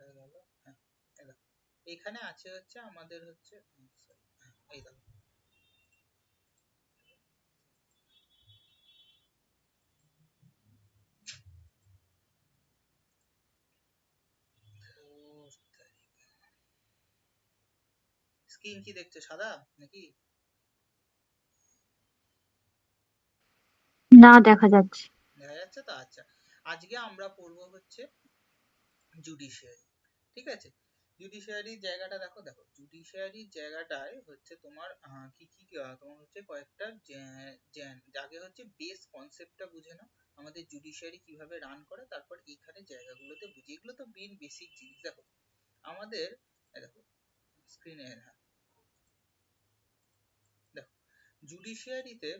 কোথায় গেল? হ্যাঁ, এই দেখো, এইখানে আছে হচ্ছে আমাদের হচ্ছে এই দেখো, স্ক্রিন কি দেখছো, সাদা নাকি? না, দেখা যাচ্ছে। দেখা যাচ্ছে তো? আচ্ছা, আজকে আমরা পড়বো হচ্ছে জুডিশিয়ারি। ঠিক আছে, জুডিশিয়ারির জায়গাটা দেখো, দেখো জুডিশিয়ারির জায়গাটায় হচ্ছে তোমার কি কি তোমার হচ্ছে কয়েকটা আগে হচ্ছে বেস কনসেপ্টটা বুঝে নাও, আমাদের জুডিশিয়ারি কিভাবে রান করে, তারপর এইখানে জায়গাগুলোতে বুঝি, এগুলো তো মেন বেসিক জিনিস। দেখো আমাদের, দেখো স্ক্রিনে, হ্যাঁ দেখো, জুডিশিয়ারিতে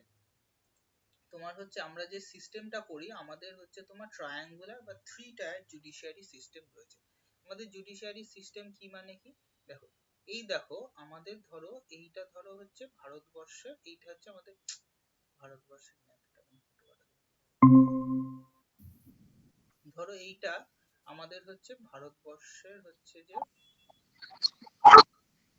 তোমার হচ্ছে আমরা যে সিস্টেমটা করি, আমাদের হচ্ছে তোমার ট্রায়াঙ্গুলার বা থ্রি টায়ার জুডিশিয়ারি সিস্টেম রয়েছে। আমাদের জুডিশিয়ারি সিস্টেম কি মানে কি, দেখো এই দেখো আমাদের ধরো, এইটা ধরো হচ্ছে ভারতবর্ষের, এইটা হচ্ছে আমাদের ভারতবর্ষের ম্যাপটা, ধরো এইটা আমাদের হচ্ছে ভারতবর্ষের হচ্ছে যে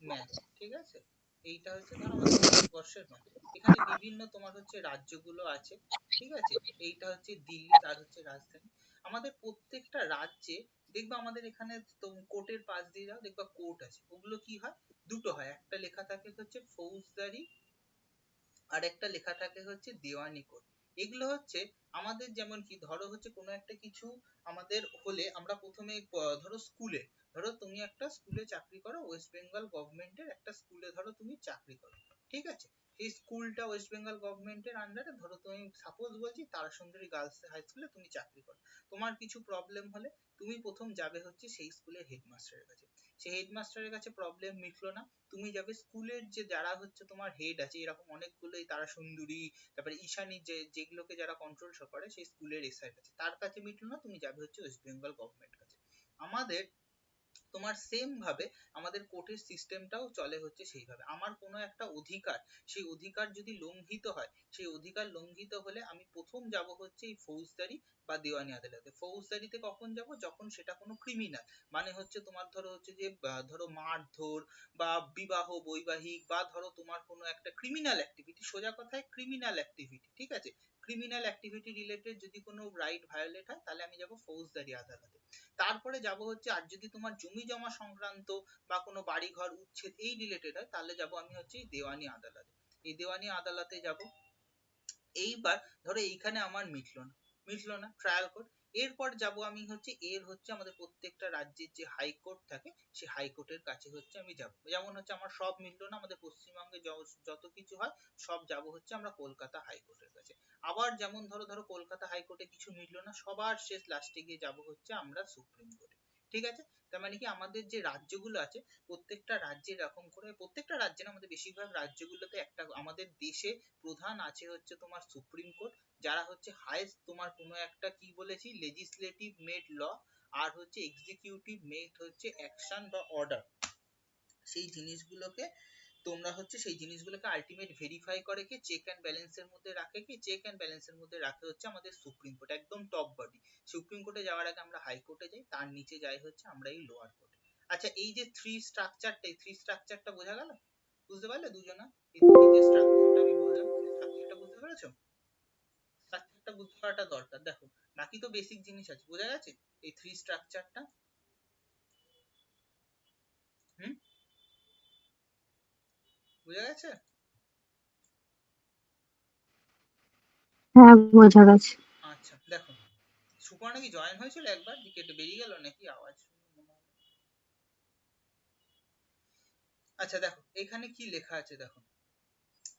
ম্যাপ। ঠিক আছে, এইটা হচ্ছে ধর আমাদের ভারতবর্ষের ম্যাপ, এখানে বিভিন্ন তোমার হচ্ছে রাজ্যগুলো আছে। ঠিক আছে, এইটা হচ্ছে দিল্লি, তার হচ্ছে রাজধানী। আমাদের প্রত্যেকটা রাজ্যে দেখবা, আমাদের এখানে কোর্টের পাশ দিয়ে যাও, দেখবা কোর্ট আছে, ওগুলো কি হয়, দুটো হয়, একটা লেখা থাকে হচ্ছে ফৌজদারি, আর একটা লেখা থাকে হচ্ছে দেওয়ানি কোড। এগুলো হচ্ছে আমাদের, যেমন কি ধরো হচ্ছে কোনো একটা কিছু আমাদের হলে, আমরা প্রথমে ধরো স্কুলে, ধরো তুমি একটা স্কুলে চাকরি করো, ওয়েস্ট বেঙ্গল গভর্নমেন্টের একটা স্কুলে ধরো তুমি চাকরি করো। ঠিক আছে, এই স্কুলটা ওয়েস্ট বেঙ্গল গভর্নমেন্টের আন্ডারে, ধরো তুমি সাপোজ বলছি তারাসুন্দরী গার্লস হাই স্কুলে তুমি চাকরি করো। তোমার কিছু প্রবলেম হলে তুমি প্রথম যাবে হচ্ছে সেই স্কুলের হেডমাস্টারের কাছে, সেই হেডমাস্টারের কাছে প্রবলেম মিটলো না, তুমি যাবে স্কুলের যে যারা হচ্ছে তোমার হেড আছে, এরকম অনেকগুলোই, তারা সুন্দরী, তারপরে ঈশানী, যে যেগুলোকে যারা কন্ট্রোল করে সেই স্কুলের এসআই কাছে, তার কাছে মিটলো না, তুমি যাবে হচ্ছে ওয়েস্ট বেঙ্গল গভর্নমেন্ট কাছে। আমাদের তোমার সেম ভাবে আমাদের কোর্টের সিস্টেমটাও চলে হচ্ছে সেইভাবে। আমার কোনো একটা অধিকার, সেই অধিকার যদি লঙ্ঘিত হয়, সেই অধিকার লঙ্ঘিত হলে আমি প্রথম যাব হচ্ছে এই ফৌজদারি বা দেওয়ানি আদালতে। ফৌজদারিতে কখন যাব, যখন সেটা কোনো ক্রিমিনাল, মানে হচ্ছে তোমার ধরো হচ্ছে যে ধরো মারধর বা বিবাহ বৈবাহিক, বা ধরো তোমার কোনো একটা ক্রিমিনাল অ্যাক্টিভিটি, সোজা কথায় ক্রিমিনাল অ্যাক্টিভিটি। ঠিক আছে, ক্রিমিনাল অ্যাক্টিভিটি রিলেটেড যদি কোনো রাইট ভায়োলেট হয়, তাহলে আমি যাব ফৌজদারি আদালতে। তারপরে যাব হচ্ছে, আর যদি তোমার জমি জমা সংক্রান্ত বা কোনো বাড়ি ঘর উচ্ছেদ এই রিলেটেড হয়, তাহলে যাব আমি হচ্ছে এই দেওয়ানি আদালতে। এই দেওয়ানি আদালতে যাব। এইবার ধরো এইখানে আমার মিটলো না ট্রায়াল কোর্ট। এরপর যাব আমি হচ্ছে, এর হচ্ছে আমাদের প্রত্যেকটা রাজ্যের যে হাইকোর্ট থাকে, সেই হাইকোর্টের কাছে হচ্ছে আমি যাব। যেমন হচ্ছে আমার সব মিটলো না, আমাদের পশ্চিমবঙ্গে যত কিছু হয় সব যাব হচ্ছে আমরা কলকাতা হাইকোর্টের কাছে। আবার যেমন ধরো ধরো কলকাতা হাইকোর্টে কিছু মিটলো না, সবার শেষ লাস্টে গিয়ে যাব হচ্ছে আমরা সুপ্রিম কোর্টে। ঠিক আছে, তার মানে কি আমাদের যে রাজ্যগুলো আছে, প্রত্যেকটা রাজ্যে এরকম করে, প্রত্যেকটা রাজ্যে না, আমাদের বেশিরভাগ রাজ্যগুলোতে একটা আমাদের দেশে প্রধান আছে হচ্ছে তোমার সুপ্রিম কোর্ট, যারা হচ্ছে হাইয়েস্ট তোমার কোনো একটা কি বলেছি লেজিসলেটিভ মেড ল, আর হচ্ছে এক্সিকিউটিভ মেড হচ্ছে অ্যাকশন বা অর্ডার, সেই জিনিসগুলোকে তোমরা হচ্ছে সেই জিনিসগুলোকে আলটিমেট ভেরিফাই করে, কি চেক অ্যান্ড ব্যালেন্সের মধ্যে রাখে, কি চেক অ্যান্ড ব্যালেন্সের মধ্যে রাখে হচ্ছে আমাদের সুপ্রিম কোর্ট, একদম টপ বডি। সুপ্রিম কোর্টে যাওয়ার আগে আমরা হাইকোর্টে যাই, তার নিচে যাই হচ্ছে আমরা এই লোয়ার কোর্টে। আচ্ছা, এই যে থ্রি স্ট্রাকচারটা বোঝা গেল, বুঝতে পারলে দুজনা? এই যে স্ট্রাকচারটা আমি বললাম, সেই স্ট্রাকচারটা বুঝতে পেরেছো? স্ট্রাকচারটা বুঝতে পারাটা দরকার। দেখো বাকি তো বেসিক জিনিস আছে, বোঝা গেছে এই থ্রি স্ট্রাকচারটা? হুম, বোঝা গেছে? হ্যাঁ, বোঝা গেছে। আচ্ছা দেখো, সুপর্ণা কি জয়েন হয়েছিল একবার, যে কেটে বেরিয়ে গেল নাকি আওয়াজ মনে হলো? আচ্ছা দেখো এখানে কি লেখা আছে, দেখো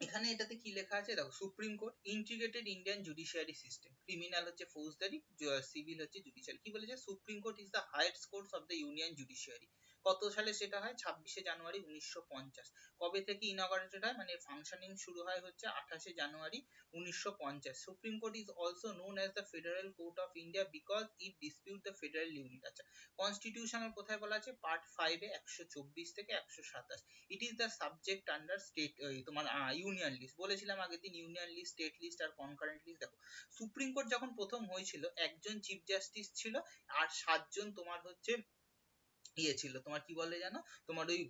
এখানে এটাতে কি লেখা আছে, দেখো supreme court integrated Indian judiciary system, criminal হচ্ছে ফৌজদারি, সিভিল হচ্ছে জুডিশিয়ারি। কি বলেছে, supreme court is the highest court of the union judiciary. কত সালে সেটা হয়, 26শে জানুয়ারি 1950। কবে থেকে ইনঅগারেটেড হয়, মানে ফাংশনিং শুরু হয় হচ্ছে 28শে জানুয়ারি 1950। Supreme court is also known as the federal court of India because it dispute the federal unit. আচ্ছা, কনস্টিটিউশনের কোথায় বলা আছে, পার্ট 5 এ 124 থেকে 127। ইট is the subject under state, তোমার ইউনিয়ন লিস্ট, বলেছিলাম আগের দিন ইউনিয়ন লিস্ট, স্টেট লিস্ট আর কনকারেন্ট লিস্ট। দেখো সুপ্রিম কোর্ট যখন প্রথম হয়েছিল, একজন চিফ জাস্টিস ছিল, আর 7জন তোমার হচ্ছে ইয়ে ছিল তোমার কি বলে জানো, তোমার ওই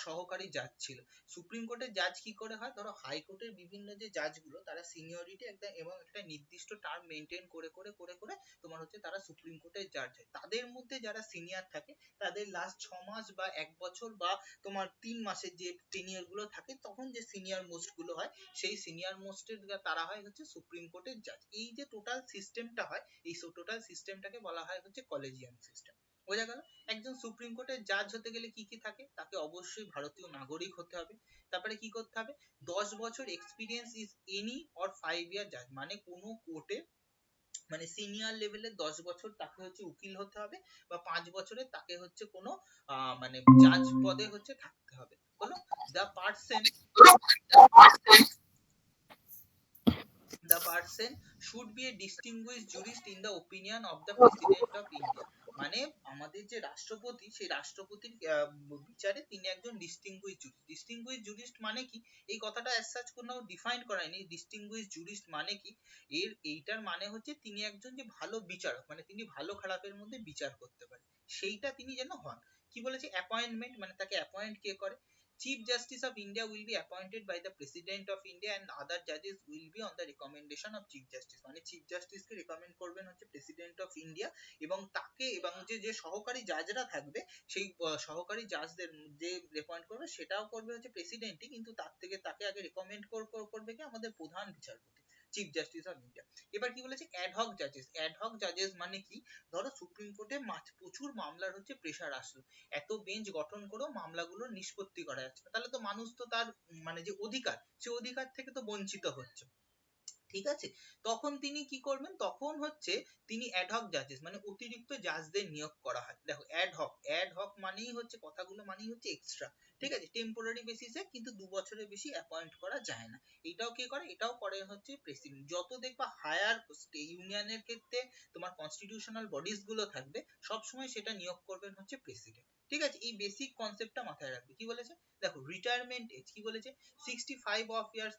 সহকারী জাজ ছিল। সুপ্রিম কোর্টের জাজ কি করে হয়, ধরো হাইকোর্টের বিভিন্ন যে জাজ গুলো তারা সিনিয়রিটি একদম এবং একটা নির্দিষ্ট টার্ম মেনটেন করে করে করে করে তোমার হচ্ছে তারা সুপ্রিম কোর্টের জাজ হয়। তাদের মধ্যে যারা সিনিয়র থাকে তাদের লাস্ট 6 মাস বা 1 বছর বা তোমার 3 মাসের যে টেনিয়র গুলো থাকে, তখন যে সিনিয়র মোস্ট গুলো হয় সেই সিনিয়র মোস্টের তারা হয় হচ্ছে সুপ্রিম কোর্টের জাজ। এই যে টোটাল সিস্টেমটা হয়, এই টোটাল সিস্টেমটাকে বলা হয় হচ্ছে কলেজিয়াম সিস্টেম। বোঝা গেল? একজন সুপ্রিম কোর্টের জাজ হতে গেলে কি কি থাকে, তাকে অবশ্যই ভারতীয় নাগরিক হতে হবে। তারপরে কি করতে হবে, 10 বছর এক্সপিরিয়েন্স ইজ এনি অর 5 ইয়ার জাজ, মানে কোনো কোর্টে মানে সিনিয়র লেভেলের 10 বছর তাকে হচ্ছে উকিল হতে হবে, বা 5 বছরের তাকে হচ্ছে কোনো মানে জাজ পদে হচ্ছে থাকতে হবে। হলো? The person the person should be a distinguished jurist in the opinion of the president of India। মানে আমাদের যে রাষ্ট্রপতি, সেই রাষ্ট্রপতির বিচারে তিনি একজন ডিস্টিংগুইশড জুরিস্ট। ডিস্টিংগুইশড জুরিস্ট মানে কি, এই কথাটা অ্যাজ সাচ কোনো ডিফাইন করা হয়নি। ডিস্টিংগুইশড জুরিস্ট মানে কি, এইটার মানে হচ্ছে তিনি একজন যে ভালো বিচারক, মানে তিনি ভালো খারাপের মধ্যে বিচার করতে পারেন, সেইটা তিনি যেন হন। কি বলেছে, অ্যাপয়েন্টমেন্ট মানে তাকে অ্যাপয়েন্ট কে করে, Chief Justice of India will be appointed by the President of India and other judges will be on the recommendation of Chief Justice। মানে Chief Justice কে রেকমেন্ড করবেন হচ্ছে President of India, এবং তাকে এবং যে সহকারী জাজরা থাকবে সেই সহকারী জাজদের যে রেকমেন্ড করবে সেটাও করবে হচ্ছে প্রেসিডেন্টই, কিন্তু তার থেকে তাকে আগে রেকমেন্ড করবে কি আমাদের প্রধান বিচারপতি, চিফ জাস্টিস অফ ইন্ডিয়া। এবার কি বলেছে, অ্যাডহক জাজেস। অ্যাডহক জাজেস মানে কি, ধরো সুপ্রিম কোর্টে প্রচুর মামলার হচ্ছে প্রেসার আসলো, এত বেঞ্চ গঠন করেও মামলাগুলো নিষ্পত্তি করা যাচ্ছে না, তাহলে তো মানুষ তো তার মানে যে অধিকার, সে অধিকার থেকে তো বঞ্চিত হচ্ছে। ঠিক আছে, তখন তিনি কি করবেন, তখন হচ্ছে তিনি অ্যাডহক জাজেস মানে অতিরিক্ত জাজদের নিয়োগ করা হয়। দেখো অ্যাডহক, অ্যাডহক মানেই হচ্ছে কথাগুলো মানেই হচ্ছে এক্সট্রা, ঠিক আছে, টেম্পোরারি বেসিসে, কিন্তু 2 বছরের বেশি অ্যাপয়েন্ট করা যায় না। এটাও কে করে, এটাও করে হচ্ছে প্রেসিডেন্ট। যত দেখবা হায়ার ইউনিয়নের ক্ষেত্রে তোমার কনস্টিটিউশনাল বডিজ গুলো থাকবে, সবসময় সেটা নিয়োগ করবেন হচ্ছে প্রেসিডেন্ট। ঠিক আছে, এই বেসিক কনসেপ্টটা মাথায় রাখবে। কি বলেছে দেখো, রিটায়ারমেন্ট এজ কি বলেছে, 65 years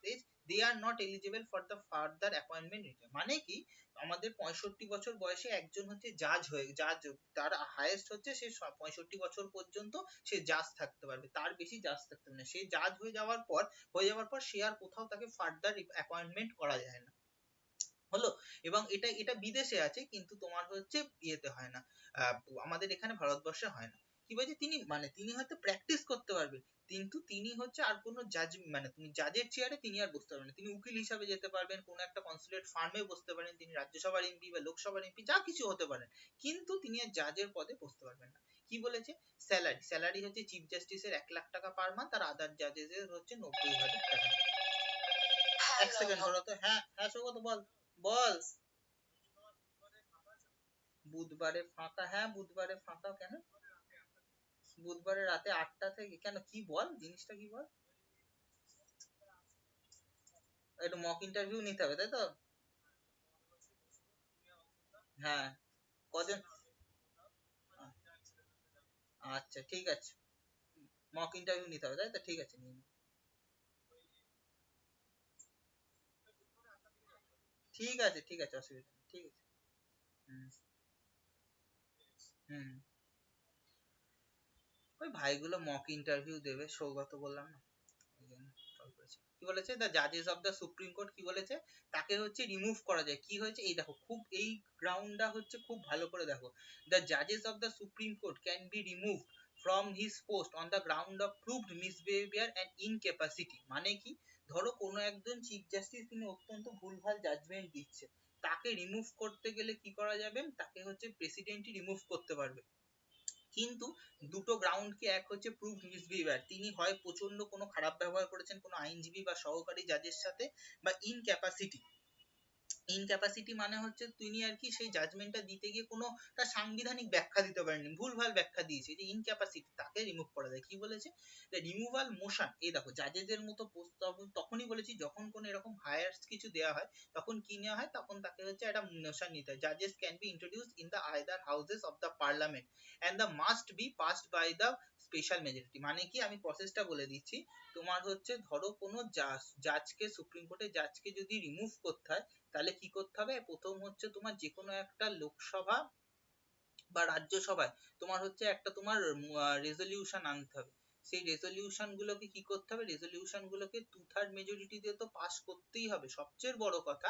they are not eligible for the further appointment retire। মানে কি, আমাদের 65 বছর বয়সে একজন হচ্ছে জাজ হয়ে, জাজ তার হাইয়েস্ট হচ্ছে সে 65 বছর পর্যন্ত সে জাজ থাকতে পারবে, তার বেশি জাজ থাকতে পারবে না। সে জাজ হয়ে যাওয়ার পর সে আর কোথাও তাকে ফার্দার অ্যাপয়েন্টমেন্ট করা যায় না। হলো? এবং এটা বিদেশে আছে, কিন্তু তোমার হচ্ছে ইয়েতে হয় না, আমাদের এখানে ভারতবর্ষে হয় না। কি বলছে, তিনি হয়তো প্র্যাকটিস করতে পারবে, কিন্তু তিনি হচ্ছে আর কোনো জাজ মানে তুমি জাজের চেয়ারে তিনি আর বসতে পারবেন না। তিনি উকিল হিসাবে যেতে পারবেন, কোনো একটা কনসুলেট ফার্মে বসতে পারেন, তিনি রাজ্যসভার এমপি বা লোকসভার এমপি যা কিছু হতে পারেন, কিন্তু তিনি আর জাজের পদে বসতে পারবেন না। কি বলেছে, স্যালারি হচ্ছে চিফ জাস্টিসের 1 লাখ টাকা পার মান্থ, আর আদার জাজেসের হচ্ছে 90,000 টাকা। এক সেকেন্ড ধরো তো। হ্যাঁ হ্যাঁ, সৌগত বল বল। বুধবারে ফাঁকা, হ্যাঁ বুধবারে ফাঁকা, কেন? বুধবারে রাতে 8টা থেকে কেন, কি বল, জিনিসটা কি বল। একটু মক ইন্টারভিউ নিতে হবে, তাই তো? হ্যাঁ, কজন? আচ্ছা ঠিক আছে, মক ইন্টারভিউ নিতে হবে তাই তো, ঠিক আছে নিয়ে নেবো। ঠিক আছে ঠিক আছে, অসুবিধা নেই, ঠিক আছে। হুম হুম। ওই ভাইগুলো মক ইন্টারভিউ দেবে, সৌগত বললাম না, ওই জন্য কল করেছি। কি বলেছে, দ্য জাজেস অফ দ্য সুপ্রিম কোর্ট কি বলেছে, তাকে হচ্ছে রিমুভ করা যায়। কি হয়েছে, এই দেখো খুব এই গ্রাউন্ডটা হচ্ছে খুব ভালো করে দেখো, দ্য জাজেস of the supreme court can be removed from his post on the ground of proved misbehaviour and incapacity. মানে কি, ধরো কোনো একজন চিফ জাস্টিস তিনি অত্যন্ত ভুলভাল জাজমেন্ট দিচ্ছে, তাকে রিমুভ করতে গেলে কি করা যাবে, তাকে হচ্ছে প্রেসিডেন্টই রিমুভ করতে পারবে। কিন্তু দুটো গ্রাউন্ড কি, এক হচ্ছে প্রুভড মিসবিহেভিয়ার, তিনি হয় প্রচন্ড কোনো খারাপ ব্যবহার করেছেন কোনো আইনজীবী বা সহকারী জাজের সাথে, বা ইনক্যাপাসিটি। ইনক্যাপাসিটি মানে হচ্ছে তিনি আর কি সেই জাজমেন্টটা দিতে গিয়ে কোনো তার সাংবিধানিক ব্যাখ্যা দিতে পারেননি, ভুলভাল ব্যাখ্যা দিয়েছে, যে ইনক্যাপাসিটি, তাকে রিমুভ করা যায়। কি বলেছে, রিমুভাল মোশন, এই দেখো জাজেদের মতো তখনই বলেছি যখন কোনো এরকম হায়ার কিছু দেওয়া হয়, তখন কি নেওয়া হয়, তখন তাকে হচ্ছে একটা মোশন নিতে হয়। জাজেস can be introduce in the either houses of the parliament and the must be passed by the special majority. মানে কি, আমি প্রসেসটা বলে দিচ্ছি। তোমার হচ্ছে ধরো কোনো জাজকে, সুপ্রিম কোর্টের জাজকে যদি রিমুভ করতে হয়, তাহলে কি করতে হবে, প্রথম হচ্ছে তোমার যে কোনো একটা লোকসভা বা রাজ্যসভায় তোমার হচ্ছে একটা তোমার রেজলিউশন আনতে হবে। সেই রেজলিউশন গুলোকে কি করতে হবে, রেজলিউশন গুলোকে 2/3 মেজরিটি দিয়ে তো পাস করতেই হবে। সবচেয়ে বড় কথা,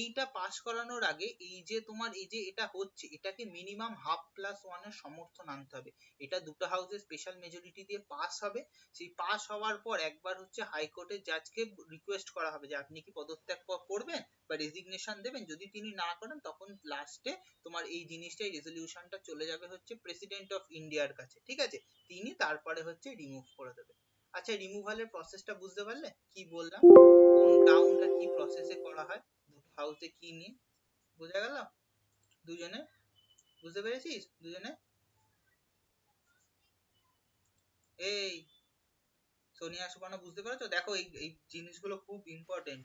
এইটা পাস করানোর আগে এই যে তোমার এই যে এটা হচ্ছে, এটাকে মিনিমাম ½ + 1 এর সমর্থন আনতে হবে। এটা দুটো হাউসে স্পেশাল মেজরিটি দিয়ে পাস হবে। সেই পাস হওয়ার পর একবার হচ্ছে হাইকোর্টের জাজকে রিকোয়েস্ট করা হবে যে আপনি কি পদত্যাগ করবেন বা রেজিগনেশন দেবেন। যদি তিনি না করেন তখন লাস্টে তোমার এই জিনিসটাই রেজলিউশনটা চলে যাবে হচ্ছে প্রেসিডেন্ট অফ ইন্ডিয়ার কাছে, ঠিক আছে। তিনি তারপরে হচ্ছে রিমুভ করে দেবে। আচ্ছা, রিমুভালের প্রসেসটা বুঝতে পারলে কি বললাম, কোন গ্রাউন্ড আর কি প্রসেসে করা হয়, দুটো হাউসে কি নিয়ে, বোঝা গেল দুজনে? বুঝতে পেরেছিস দুজনে? এই সোনিয়া সুবর্ণা বুঝতে পেরেছো? দেখো এই এই জিনিসগুলো খুব ইম্পর্টেন্ট।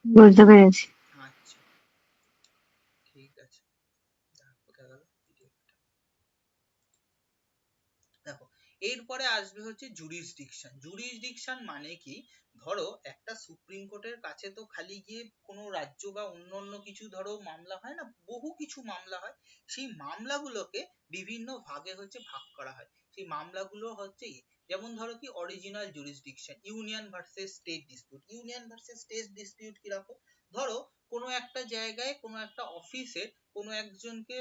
বুঝতে পেরেছি। আচ্ছা, ঠিক আছে। কোথায় গেল PDF টা? দেখো, এরপরে আসবে হচ্ছে জুরিসডিকশন। জুরিসডিকশন মানে কি, ধরো একটা সুপ্রিম কোর্টের কাছে তো খালি গিয়ে কোনো রাজ্য বা অন্য অন্য কিছু ধরো মামলা হয় না, বহু কিছু মামলা হয়। সেই মামলাগুলোকে বিভিন্ন ভাগে হচ্ছে ভাগ করা হয়। সেই মামলাগুলো হচ্ছে যেমন ধরো কি original jurisdiction, union versus state dispute. Union versus state dispute কিরকম, ধরো কোনো একটা জায়গায় কোনো একটা অফিসে কোনো একজনকে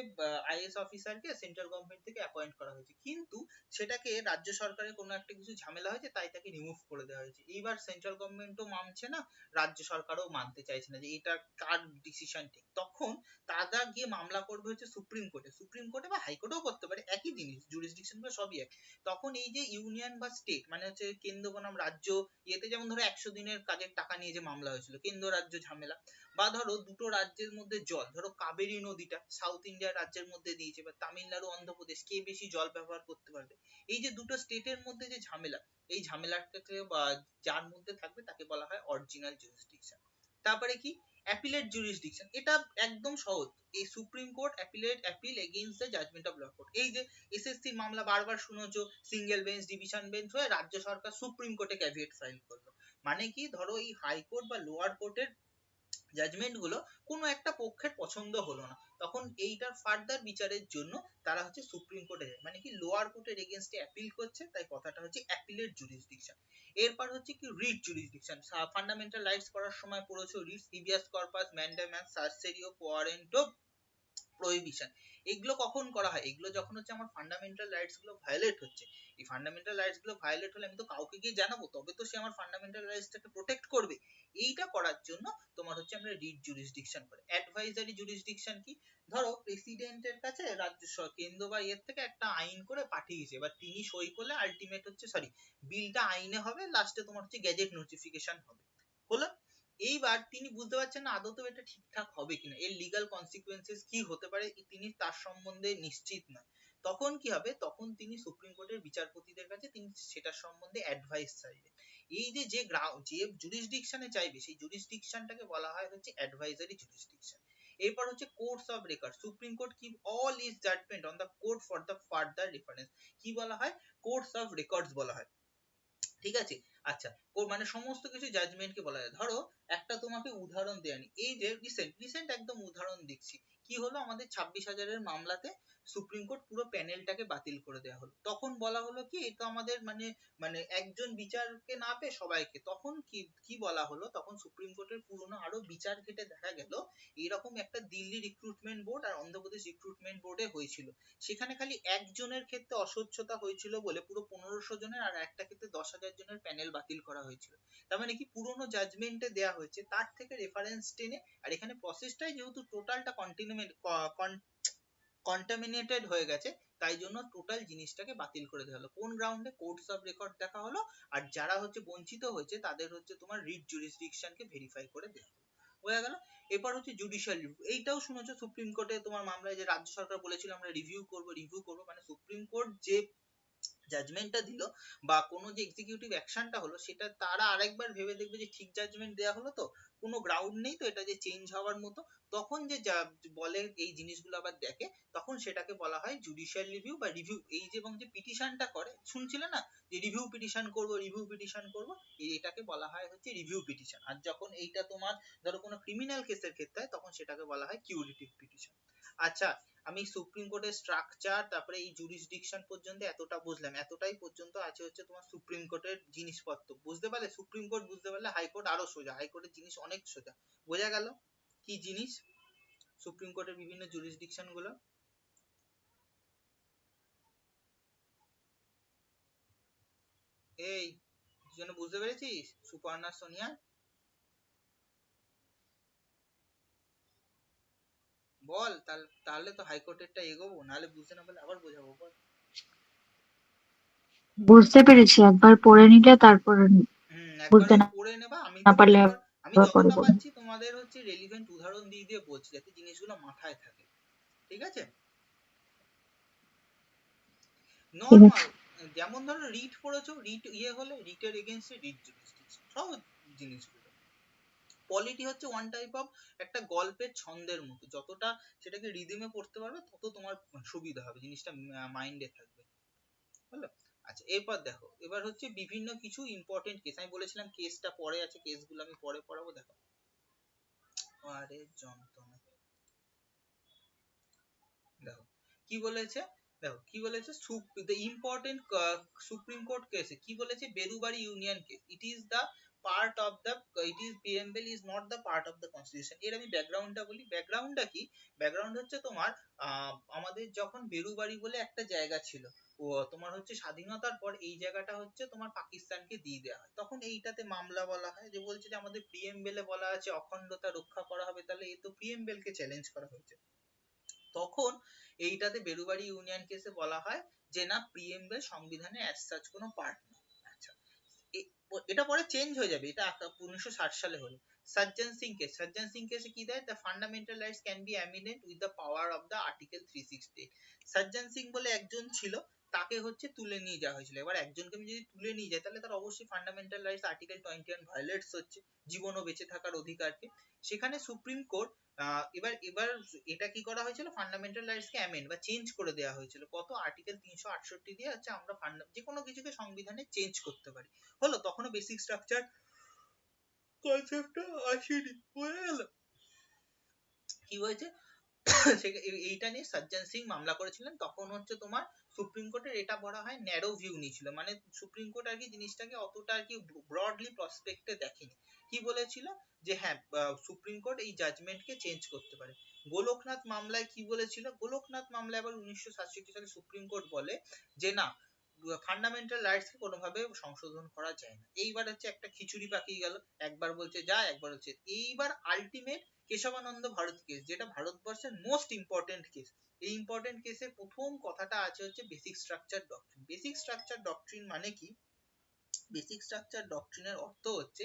আইএস অফিসারকে সেন্ট্রাল গভর্নমেন্ট থেকে অ্যাপয়েন্ট করা হয়েছে, কিন্তু সেটাকে রাজ্য সরকারের কোনো একটা কিছু ঝামেলা হয়েছে তাই তাকে রিমুভ করে দেওয়া হয়েছে। এইবার সেন্ট্রাল গভর্নমেন্টও মানছে না, রাজ্য সরকারও মানতে চাইছে না যে এটা কার ডিসিশন ঠিক। তখন তারা গিয়ে মামলা করবে হচ্ছে সুপ্রিম কোর্টে। সুপ্রিম কোর্টে বা হাইকোর্টেও করতে পারে, একই জিনিস, জুরিসডিকশন গুলো সবই এক। তখন এই যে ইউনিয়ন বা স্টেট মানে হচ্ছে কেন্দ্র বনাম রাজ্য, ইয়েতে যেমন ধরো 100 দিনের কাজের টাকা নিয়ে যে মামলা হয়েছিল, কেন্দ্র রাজ্য ঝামেলা। বা ধরো দুটো রাজ্যের মধ্যে জল, ধরো কাবেরী নদীটা সাউথ ইন্ডিয়ার রাজ্যের মধ্যে দিয়েছে, বা তামিলনাড়ু অন্ধ্রপ্রদেশ কে বেশি জল ব্যবহার করতে পারবে। এই যে দুটো স্টেটের মধ্যে যে ঝামেলা, এই ঝামেলাটাকে বা যার মধ্যে থাকবে তাকে বলা হয় অরিজিনাল জুরিসডিকশন। তারপরে কি অ্যাপিলেট জুরিসডিকশন, এটা একদম সহজ। এই Supreme Court appeal against the judgement of law court. এই যে এসএসসি মামলা বারবার শুনেছো, সিঙ্গেল বেঞ্চ ডিভিশন বেঞ্চ হয়ে রাজ্য সরকার সুপ্রিম কোর্টে ক্যাভিয়েট ফাইল করলো। মানে কি, ধরো এই হাইকোর্ট বা লোয়ার কোর্টের জাজমেন্ট গুলো কোনো একটা পক্ষের পছন্দ হলো না, তখন এইটার ফার্দার বিচারের জন্য তারা হচ্ছে সুপ্রিম কোর্টে যায়। মানে কি লোয়ার কোর্টের এগেইনস্টে অ্যাপিল করছে, তাই কথাটা হচ্ছে অ্যাপিলেট জুরিসডিকশন। এরপর হচ্ছে কি রিট জুরিসডিকশন। ফান্ডামেন্টাল রাইটস পড়ার সময় পড়েছো writs, habeas corpus, mandamus, certiorari, quo warranto, prohibition. এগুলো কখন করা হয়, এগুলো যখন হচ্ছে আমার ফান্ডামেন্টাল রাইটস গুলো ভায়োলেট হচ্ছে। এই ফান্ডামেন্টাল রাইটস গুলো ভায়োলেট হলে আমি তো কাউকে গিয়ে জানাবো, তবে তো সে আমার ফান্ডামেন্টাল রাইটসটাকে প্রোটেক্ট করবে। এইটা করার জন্য তোমার হচ্ছে আমরা রিট জুরিসডিকশন করে। অ্যাডভাইজারি জুরিসডিকশন কি, ধরো প্রেসিডেন্টের কাছে রাজ্য কেন্দ্র বা এর থেকে একটা আইন করে পাঠিয়েছে, এবার তিনি সই করলে আলটিমেট হচ্ছে সরি বিলটা আইনে হবে, লাস্টে তোমার হচ্ছে গেজেট নোটিফিকেশন হবে, হলো। এইবার তিনি বুঝতে পারছেন না আদৌ এটা ঠিকঠাক হবে কিনা, এর লিগাল কনসিকুয়েন্সেস কি হতে পারে তিনি তার সম্বন্ধে নিশ্চিত নয়। তখন কি হবে, তখন তিনি সুপ্রিম কোর্টের বিচারপতিদের কাছে তিনি সেটার সম্বন্ধে অ্যাডভাইস চাইবেন। এই যে যে যে জুরিসডিকশনে চাইবে সেই জুরিসডিকশনটাকে বলা হয় হচ্ছে অ্যাডভাইজারি জুরিসডিকশন। এরপর হচ্ছে courts of record. Supreme court কি all is judgement on the court for the further reference, কি বলা হয়, কোর্টস অফ রেকর্ডস বলা হয়, ঠিক আছে। আচ্ছা, মানে সমস্ত কিছু জাজমেন্টকে বলা যায়। ধরো একটা তোমাকে উদাহরণ দেয়া নি, এই যে রিসেন্ট একদম উদাহরণ দিচ্ছি। কি হলো, আমাদের 26,000-এর মামলাতে সুপ্রিম কোর্ট পুরো প্যানেলটাকে বাতিল করে দেওয়া হলো। তখন বলা হলো কি এটা আমাদের মানে মানে একজন বিচারকে না পেয়ে সবাইকে, তখন কি কি বলা হলো, তখন সুপ্রিম কোর্টের পুরনো আরো বিচার ঘেটে দেখা গেল এরকম একটা দিল্লি রিক্রুটমেন্ট বোর্ড আর অন্ধ্রপ্রদেশ রিক্রুটমেন্ট বোর্ডে হয়েছিল। সেখানে খালি একজনের ক্ষেত্রে অস্বচ্ছতা হয়েছিল বলে পুরো 1500 জনের আর একটা ক্ষেত্রে 10,000 জনের প্যানেল বাতিল করা হয়েছিল। তার মানে কি পুরোনো জাজমেন্টে দেয়া হয়েছে তার থেকে রেফারেন্স টেনে, আর এখানে প্রসেসটাই যেহেতু টোটালটা কন্টামিনেটেড হয়ে গেছে, তাই জন্য টোটাল জিনিসটাকে বাতিল করে দেওয়া হলো। কোন গ্রাউন্ডে, কোর্টস অফ রেকর্ড দেখা হলো, আর যারা হচ্ছে বঞ্চিত হয়েছে তাদের হচ্ছে তোমার রিট জুরিসডিকশনকে ভেরিফাই করে দেওয়া হলো। বোঝা গেল। এরপর হচ্ছে জুডিশিয়াল রিভিউ। এইটাও শুনেছো সুপ্রিম কোর্টে তোমার মামলায় যে রাজ্য সরকার বলেছিল আমরা রিভিউ করব, মানে সুপ্রিম কোর্ট যে জাজমেন্টটা দিল বা কোনো যে এক্সিকিউটিভ অ্যাকশনটা হলো সেটা তারা আরেকবার ভেবে দেখবে যে ঠিক জাজমেন্ট দেওয়া হলো তো, কোনো গ্রাউন্ড নেই তো এটা যে চেঞ্জ হওয়ার মতো, তখন যে বলে এই জিনিসগুলো আবার দেখে, তখন সেটাকে বলা হয় জুডিশিয়াল রিভিউ বা রিভিউ। এই যে এবং যে পিটিশনটা করে শুনছিলে না যে রিভিউ পিটিশন করব রিভিউ পিটিশন করব, এটাকে বলা হয় হচ্ছে রিভিউ পিটিশন। আর যখন এইটা তোমার ধরো কোনো ক্রিমিনাল কেসের ক্ষেত্রে হয় তখন সেটাকে বলা হয় কিউরেটিভ পিটিশন। আচ্ছা, আমি সুপ্রিম কোর্টের স্ট্রাকচার তারপরে এই জুরিসডিকশন পর্যন্ত এতটা বুঝলাম, এতটাই পর্যন্ত আছে হচ্ছে তোমার সুপ্রিম কোর্টের জিনিসপত্র। বুঝতে পারলে সুপ্রিম কোর্ট, বুঝতে পারলে হাইকোর্ট আরো সোজা, হাইকোর্টের জিনিস অনেক সোজা। বোঝা গেল কি জিনিস সুপ্রিম কোর্টের বিভিন্ন জুরিসডিকশন গুলো? এই জন্য বুঝতে পেরেছিস সুপর্ণা সোনিয়া? বল তাহলে তো হাইকোর্টেরটা এগোবো, নাহলে বুঝতে না পারলে আবার বোঝাবো, বল। বুঝতে পেরেছি, একবার পড়ে নিলে তারপর একবার বুঝতে ওই না পড়ে নেবা, আমি না তো পারলে মনে কর আমি আবার পরে যতটা পড়বে। পাচ্ছি তোমাদের হচ্ছে রেলিভেন্ট উদাহরণ দিয়ে দিয়ে বলছি যাতে জিনিসগুলো মাথায় থাকে, ঠিক আছে? ঠিক আছে। নর্মাল, যেমন ধরো রিট পড়েছো, রিট ইয়ে হলে রিটের এগেইনস্টে রিট জুরিসডিকশন, সব জিনিসগুলো। পলিটি হচ্ছে ওয়ান টাইপ অফ একটা গল্পের ছন্দের মতো, যতটা সেটাকে রিদিমে পড়তে পারবে তত তোমার সুবিধা হবে, জিনিসটা মাইন্ডে থাকবে, বুঝলো? আচ্ছা, এরপর দেখো, এবার হচ্ছে বিভিন্ন কিছু ইম্পর্টেন্ট কেস, আমি বলেছিলাম কেসটা পরে আছে, কেসগুলো আমি পরে পড়াবো। দেখো, আরে যন্ত্রণা, দেখো কি বলেছে, দেখো কি বলেছে, দ্য ইম্পর্টেন্ট সুপ্রিম কোর্ট কেসে কি বলেছে, Berubari union case, it is the part of the, it is preamble is not the part of the constitution. এর আমি ব্যাকগ্রাউন্ডটা বলি, ব্যাকগ্রাউন্ডটা কি, ব্যাকগ্রাউন্ড হচ্ছে তোমার আমাদের যখন বেরুবাড়ি বলে একটা জায়গা ছিল, ও তোমার হচ্ছে স্বাধীনতার পর এই জায়গাটা হচ্ছে তোমার পাকিস্তানকে দিয়ে দেওয়া হয়, তখন এইটাতে মামলা বলা হয় যে বলছে যে আমাদের প্রিএমবেলে বলা আছে অখণ্ডতা রক্ষা করা হবে, তাহলে এ তো প্রিএমবেলকে চ্যালেঞ্জ করা হয়েছে। তখন এইটাতে বেরুবাড়ি ইউনিয়ন কেসে বলা হয় যে না, প্রিএমবেল সংবিধানে অ্যাজ সাচ কোনো পার্ট না। আচ্ছা, এটা পরে চেঞ্জ হয়ে যাবে, এটা 1960 সালে হলো। সজ্জন সিং কেস, সজ্জন সিং কেসে কি দেয়, the fundamental rights can be eminent with the power of the article 360। Sajjan Singh বলে একজন ছিল, তাকে হচ্ছে তুলে নিয়ে যাওয়া হয়েছিল। এবার একজনকে আমি যদি তুলে নিয়ে যাই তাহলে তার অবশ্যই ফান্ডামেন্টাল রাইটস আর্টিকেল 21 ভায়োলেটস হচ্ছে, জীবন ও বেঁচে থাকার অধিকারকে। সেখানে সুপ্রিম কোর্ট এবার এবার এটা কি করা হয়েছিল, ফান্ডামেন্টাল রাইটস কে অ্যামেন্ড বা চেঞ্জ করে দেওয়া হয়েছিল, কত আর্টিকেল 368 দিয়ে হচ্ছে আমরা যে কোনো কিছুকে সংবিধানে চেঞ্জ করতে পারি, হলো। তখনও বেসিক স্ট্রাকচার কনসেপ্টটা আসেনি, হয়ে গেল। কি হয়েছে, এইটা নিয়ে সজ্জন সিং মামলা করেছিলেন, তখন হচ্ছে তোমার সুপ্রিম কোর্টের এটা বলা হয় ন্যারো ভিউ নিয়েছিল, মানে সুপ্রিম কোর্ট আর কি জিনিসটাকে অতটা আর কি ব্রডলি প্রসপেক্টে দেখেনি। কি বলেছিল যে হ্যাঁ, সুপ্রিম কোর্ট এই জাজমেন্টকে চেঞ্জ করতে পারে। গোলকনাথ মামলায় কি বলেছিল, গোলকনাথ মামলায় আবার 1967 সালে সুপ্রিম কোর্ট বলে যে না, ফান্ডামেন্টাল রাইটস কে কোনোভাবে সংশোধন করা যায় না। এইবার হচ্ছে একটা খিচুড়ি পাকিয়ে গেল, একবার বলছে যা, একবার হচ্ছে। এইবার আলটিমেট কেশবানন্দ ভারত কেস, যেটা ভারতবর্ষের মোস্ট ইম্পর্টেন্ট কেস, এই ইম্পর্টেন্ট কেসের প্রথম কথাটা আছে হচ্ছে basic structure doctrine. Basic structure doctrine মানে কি, বেসিক স্ট্রাকচার ডক্ট্রিনের অর্থ হচ্ছে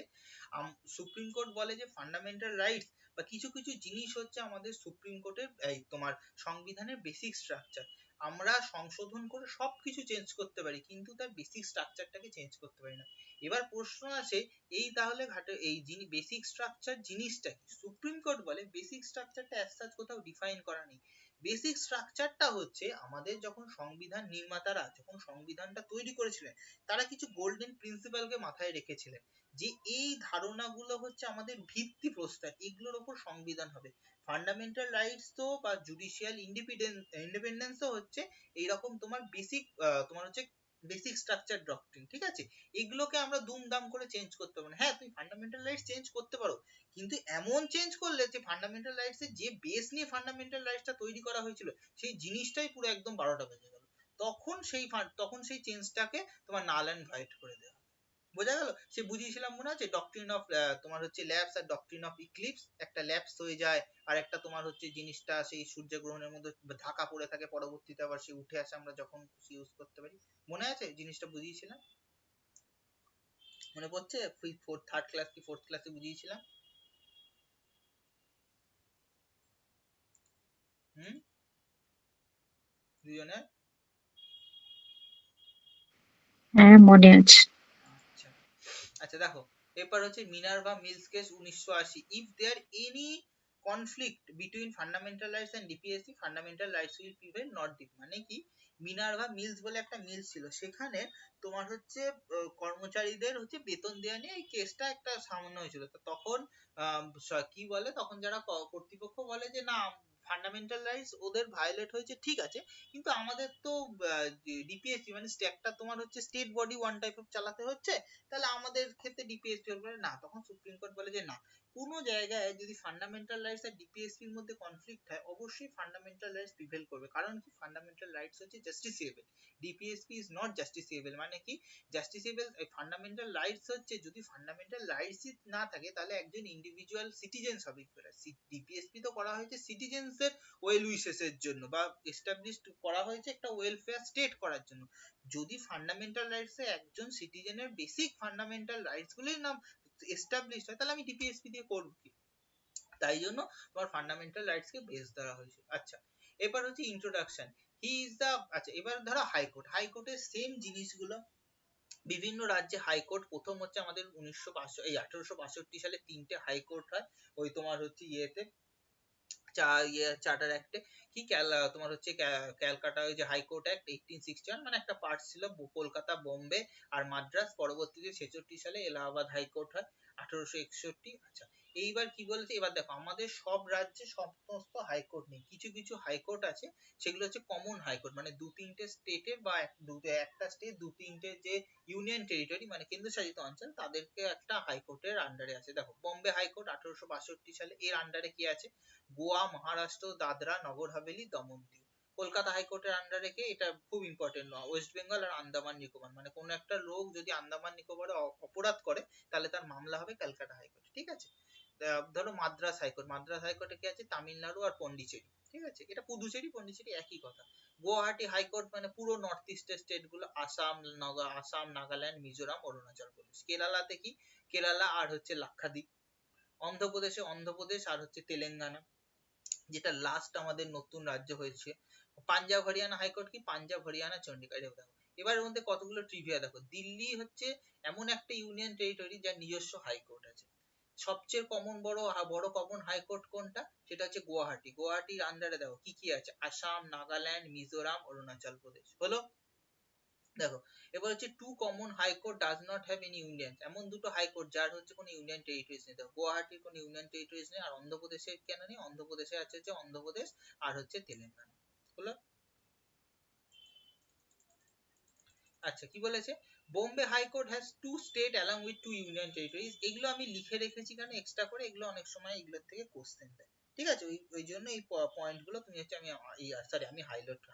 সুপ্রিম কোর্ট বলে যে ফান্ডামেন্টাল রাইটস বা কিছু কিছু জিনিস হচ্ছে আমাদের সুপ্রিম কোর্টের এই তোমার সংবিধানের বেসিক স্ট্রাকচার, আমরা সংশোধন করে সবকিছু চেঞ্জ করতে পারি কিন্তু তার বেসিক স্ট্রাকচারটাকে চেঞ্জ করতে পারি না। এবার প্রশ্ন আসে, এই তাহলে ঘাটে এই বেসিক স্ট্রাকচার জিনিসটা কি, সুপ্রিম কোর্ট বলে বেসিক স্ট্রাকচারটা অ্যাজ সাচ কোথাও ডিফাইন করা নেই। বেসিক স্ট্রাকচারটা হচ্ছে আমাদের যখন সংবিধান নির্মাতারা যখন সংবিধানটা তৈরি করেছিলেন, তারা কিছু গোল্ডেন প্রিন্সিপালকে মাথায় রেখেছিলেন, যে এই ধারণাগুলো হচ্ছে আমাদের ভিত্তি প্রস্তর, এগুলোর উপর সংবিধান হবে। ফান্ডামেন্টাল রাইটস তো বা জুডিশিয়াল ইন্ডিপেন্ডেন্সও হচ্ছে এইরকম তোমার বেসিক, তোমার হচ্ছে বেসিক স্ট্রাকচার ডক্ট্রিন, ঠিক আছে? এগুলোকে আমরা দুমদাম করে চেঞ্জ করতে পারবো না। হ্যাঁ, তুমি ফান্ডামেন্টাল রাইটস চেঞ্জ করতে পারো, কিন্তু এমন চেঞ্জ করলে যে ফান্ডামেন্টাল রাইটস এর যে বেস নিয়ে ফান্ডামেন্টাল রাইটসটা তৈরি করা হয়েছিল সেই জিনিসটাই পুরো একদম 12টা বেজে গেল। তখন সেই চেঞ্জটাকে তোমার নাল এন্ড ভয়েড করে দেওয়া। বোঝা গেল? সে বুঝিয়েছিলাম মনে আছে, ডক্ট্রিন অফ তোমার হচ্ছে ল্যাপস আর ডক্ট্রিন অফ ইক্লিপস, একটা ল্যাপস হয়ে যায় আর একটা তোমার হচ্ছে জিনিসটা সেই সূর্যগ্রহণের মধ্যে ঢাকা পড়ে থাকে, পরবর্তীতে আবার সে উঠে আসে, আমরা যখন খুশি ইউজ করতে পারি। মনে আছে জিনিসটা বুঝিয়েছিলাম? মনে পড়ছে? থার্ড ক্লাস কি ফোর্থ ক্লাসে বুঝিয়েছিলাম। হুম, দুজনের হ্যাঁ, মনে আছে। আচ্ছা, আচ্ছা দেখো, এরপর হচ্ছে Minerva Mills case 1980, if there any conflict between fundamental rights and DPSC, fundamental rights will prevail not deep, মানে কি, মিনার্ভা মিলস বলে একটা মিলস ছিল, সেখানে তোমার হচ্ছে কর্মচারীদের হচ্ছে বেতন দেওয়া নিয়ে এই কেসটা একটা সামান্য হয়েছিল, তো তখন কি বলে, তখন যারা কর্তৃপক্ষ বলে যে না, ফান্ডামেন্টাল রাইটস ওদের ভায়োলেট হয়েছে, ঠিক আছে, কিন্তু আমাদের তো ডিপিএসসি মানে একটা তোমার হচ্ছে state body one type of চালাতে হচ্ছে, তাহলে আমাদের ক্ষেত্রে ডিপিএসপি বলে না, তখন সুপ্রিম কোর্ট বলে যে না, কোনো জায়গায় যদি ফান্ডামেন্টাল রাইটস আর ডিপিএসপির মধ্যে কনফ্লিক্ট হয়, অবশ্যই ফান্ডামেন্টাল রাইটস প্রিভেল করবে, কারণ কি, ফান্ডামেন্টাল রাইটস হচ্ছে জাস্টিসিয়েবল, ডিপিএসপি ইজ নট জাস্টিসিয়েবল, মানে কি, জাস্টিসিয়েবল ফান্ডামেন্টাল রাইটস হচ্ছে, যদি ফান্ডামেন্টাল রাইটস না থাকে তাহলে একজন ইন্ডিভিজুয়াল সিটিজেন্স হবে কি করে, ডিপিএসপি তো করা হয়েছে সিটিজেন্স এর ওয়েল উইশেস এর জন্য, বা এস্টাবলিশড করা হয়েছে একটা ওয়েলফেয়ার স্টেট করার জন্য, যদি ফান্ডামেন্টাল রাইটস এ একজন সিটিজেনের বেসিক ফান্ডামেন্টাল রাইটস গুলোই না এস্টাবলিশড হয়, তাহলে আমি ডিপিএসপি দিয়ে করব কি, তাই জন্য তোমার ফান্ডামেন্টাল রাইটস কে বেস দেওয়া হয়েছে। আচ্ছা, এবার হচ্ছে ইন্ট্রোডাকশন, হি ইজ দা, আচ্ছা এবার ধরো হাইকোর্ট, হাইকোর্টের সেম জিনিসগুলো, বিভিন্ন রাজ্যে হাইকোর্ট, প্রথম হচ্ছে আমাদের 1862 সালে 3টে হাইকোর্ট হয়, ওই তোমার হচ্ছে ইয়েতে চার্টার অ্যাক্টে, কি তোমার হচ্ছে ক্যালকাটা ওই যে হাইকোর্ট অ্যাক্ট 1861, মানে একটা পার্ট ছিল কলকাতা, বোম্বে আর মাদ্রাস, পরবর্তীতে 66 সালে এলাহাবাদ হাইকোর্ট হয় 1861। আচ্ছা, এইবার কি বলেছে, এবার দেখো আমাদের সব রাজ্যে সমস্ত হাইকোর্ট নেই, কিছু কিছু হাইকোর্ট আছে, সেগুলো হচ্ছে কমন হাইকোর্ট, মানে দু তিনটে স্টেটের বা একটা স্টেট দু তিনটে যে ইউনিয়ন টেরিটরি মানে কেন্দ্রশাসিত অঞ্চল, তাদেরকে একটা হাইকোর্টের আন্ডারে আছে। দেখো বোম্বে হাইকোর্ট 1862 সালে, এর আন্ডারে কি আছে, গোয়া, মহারাষ্ট্র, দাদরা, নগর হাভেলি, দমন দিউ। কলকাতা হাইকোর্টের আন্ডারে কে, এটা খুব ইম্পর্টেন্ট, ওয়েস্ট বেঙ্গল আর আন্দামান নিকোবর, মানে কোন একটা লোক যদি আন্দামান নিকোবরে অপরাধ করে, তাহলে তার মামলা হবে ক্যালকাটা হাইকোর্টে, ঠিক আছে। ধরো মাদ্রাস হাইকোর্ট, মাদ্রাস হাইকোর্টে কি আছে, তামিলনাড়ু আর পন্ডিচেরি, ঠিক আছে, এটা পুদুচেরি পন্ডিচেরি একই কথা। গুয়াহাটি হাইকোর্ট মানে পুরো নর্থ ইস্টের স্টেট গুলো, আসাম, নাগাল্যান্ড, মিজোরাম, অরুণাচল প্রদেশ। কেরালাতে কি, কেরালা আর হচ্ছে লাক্ষাদ্বীপ। অন্ধ্রপ্রদেশে অন্ধ্রপ্রদেশ আর হচ্ছে তেলেঙ্গানা, যেটা লাস্ট আমাদের নতুন রাজ্য হয়েছে। পাঞ্জাব হরিয়ানা হাইকোর্ট কি, পাঞ্জাব হরিয়ানা চন্ডীগড়। দেখো, এবার এর মধ্যে কতগুলো ট্রিভিয়া দেখো, দিল্লি হচ্ছে এমন একটা ইউনিয়ন টেরিটরি যার নিজস্ব হাইকোর্ট আছে। সবচেয়ে কমন বড় কমন হাইকোর্ট কোনটা, সেটা হচ্ছে গুয়াহাটি, গুয়াহাটির আন্ডারে দেখো কি কি আছে, আসাম, নাগাল্যান্ড, মিজোরাম, অরুণাচল প্রদেশ, হলো। দেখো, এবার হচ্ছে two common high court does not have any union, এমন দুটো হাইকোর্ট যার হচ্ছে কোনো ইউনিয়ন টেরিটরিজ নেই। দেখো, গুয়াহাটির কোনো ইউনিয়ন টেরিটরিজ নেই, আর অন্ধ্রপ্রদেশের কেন নেই, অন্ধ্রপ্রদেশে আছে হচ্ছে অন্ধ্রপ্রদেশ আর হচ্ছে তেলেঙ্গানা, হলো। আচ্ছা, কি বলেছে, Bombay high court has two state along with two union territories, এগুলো আমি লিখে রেখেছি কারণ এক্সট্রা করে এগুলো অনেক সময় এগুলোর থেকে কোশ্চেন দেয়, ঠিক আছে, ওই জন্য এই পয়েন্ট গুলো তুমি হচ্ছে আমি সরি আমি